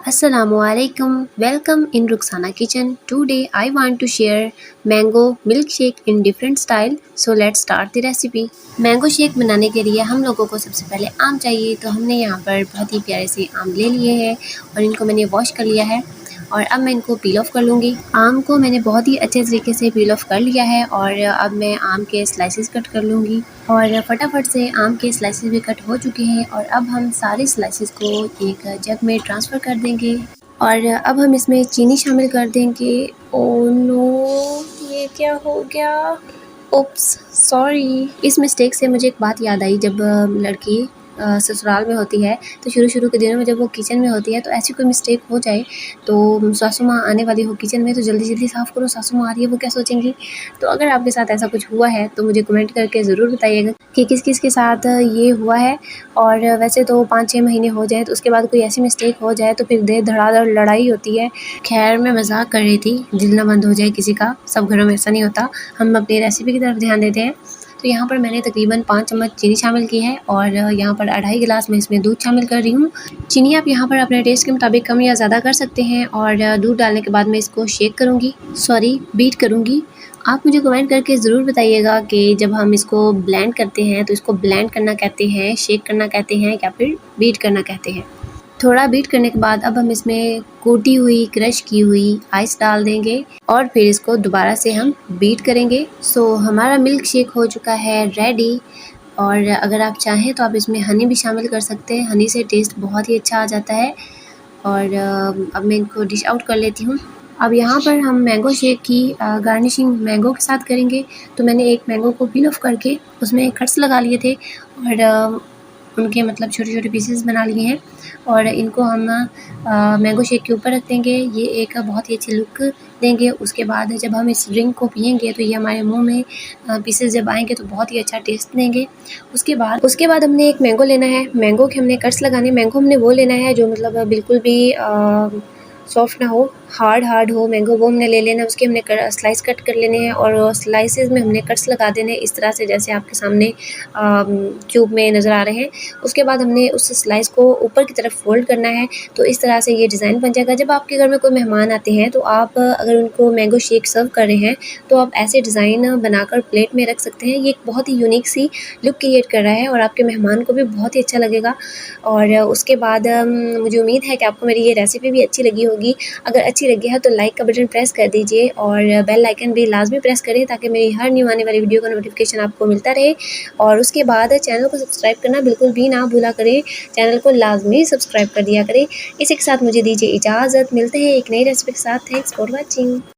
Assalamualaikum. Welcome in Ruxana Kitchen. Today I want to share mango milkshake in different style. So let's start the recipe. Mango shake बनाने के लिए हम लोगों को सबसे पहले आम चाहिए। तो हमने यहाँ पर बहुत ही प्यारे से आम ले लिए हैं और इनको मैंने वॉश कर लिया है और अब मैं इनको पील ऑफ कर लूँगी। आम को मैंने बहुत ही अच्छे तरीके से पील ऑफ कर लिया है और अब मैं आम के स्लाइसेस कट कर लूँगी और फटाफट से आम के स्लाइसेस भी कट हो चुके हैं और अब हम सारे स्लाइसेस को एक जग में ट्रांसफ़र कर देंगे और अब हम इसमें चीनी शामिल कर देंगे। ओह नो, ये क्या हो गया? Oops, sorry. इस मिस्टेक से मुझे एक बात याद आई। जब लड़की ससुराल में होती है तो शुरू के दिनों में जब वो किचन में होती है तो ऐसी कोई मिस्टेक हो जाए तो सासू माँ आने वाली हो किचन में तो जल्दी साफ़ करो, सासू माँ आ रही है, वो क्या सोचेंगी। तो अगर आपके साथ ऐसा कुछ हुआ है तो मुझे कमेंट करके ज़रूर बताइएगा कि किस के साथ ये हुआ है। और वैसे तो 5-6 महीने हो जाए तो उसके बाद कोई ऐसी मिस्टेक हो जाए तो फिर धड़ाधड़ लड़ाई होती है। खैर, मैं मजाक कर रही थी, दिल ना बंद हो जाए किसी का। सब घरों में ऐसा नहीं होता। हम अपनी रेसिपी की तरफ ध्यान देते हैं। तो यहाँ पर मैंने तकरीबन 5 चम्मच चीनी शामिल की है और यहाँ पर 2.5 गिलास मैं इसमें दूध शामिल कर रही हूँ। चीनी आप यहाँ पर अपने टेस्ट के मुताबिक कम या ज़्यादा कर सकते हैं और दूध डालने के बाद मैं इसको बीट करूँगी। आप मुझे कमेंट करके ज़रूर बताइएगा कि जब हम इसको ब्लेंड करते हैं तो इसको ब्लेंड करना कहते हैं, शेक करना कहते हैं या फिर बीट करना कहते हैं। थोड़ा बीट करने के बाद अब हम इसमें कूटी हुई, क्रश की हुई आइस डाल देंगे और फिर इसको दोबारा से हम बीट करेंगे। सो हमारा मिल्क शेक हो चुका है रेडी। और अगर आप चाहें तो आप इसमें हनी भी शामिल कर सकते हैं। हनी से टेस्ट बहुत ही अच्छा आ जाता है। और अब मैं इनको डिश आउट कर लेती हूँ। अब यहाँ पर हम मैंगो शेक की गार्निशिंग मैंगो के साथ करेंगे। तो मैंने एक मैंगो को पील ऑफ करके उसमें कट्स लगा लिए थे और उनके मतलब छोटे पीसेस बना लिए हैं और इनको हम मैंगो शेक के ऊपर रख देंगे। ये एक बहुत ही अच्छी लुक देंगे। उसके बाद जब हम इस ड्रिंक को पिएंगे तो ये हमारे मुंह में पीसेस जब आएंगे तो बहुत ही अच्छा टेस्ट देंगे। उसके बाद हमने एक मैंगो लेना है। मैंगो के हमने कट्स लगाने। मैंगो हमने वो लेना है जो मतलब बिल्कुल भी सॉफ्ट ना हो, हार्ड हो मैंगो, वो हमने ले लेना है। उसके हमने स्लाइस कट कर लेने हैं और स्लाइसेस में हमने कट्स लगा देने इस तरह से जैसे आपके सामने क्यूब में नज़र आ रहे हैं। उसके बाद हमने उस स्लाइस को ऊपर की तरफ फोल्ड करना है। तो इस तरह से ये डिज़ाइन बन जाएगा। जब आपके घर में कोई मेहमान आते हैं तो आप अगर उनको मैंगो शेक सर्व कर रहे हैं तो आप ऐसे डिज़ाइन बनाकर प्लेट में रख सकते हैं। ये एक बहुत ही यूनिक सी लुक क्रिएट कर रहा है और आपके मेहमान को भी बहुत ही अच्छा लगेगा। और उसके बाद मुझे उम्मीद है कि आपको मेरी ये रेसिपी भी अच्छी लगी होगी। अगर अच्छी लगी है तो लाइक का बटन प्रेस कर दीजिए और बेल आइकन भी लाजमी प्रेस करें ताकि मेरी हर न्यू आने वाली वीडियो का नोटिफिकेशन आपको मिलता रहे। और उसके बाद चैनल को सब्सक्राइब करना बिल्कुल भी ना भूला करें। चैनल को लाजमी सब्सक्राइब कर दिया करें। इसी के साथ मुझे दीजिए इजाज़त। मिलते हैं एक नई रेसिपी के साथ। Thanks for watching.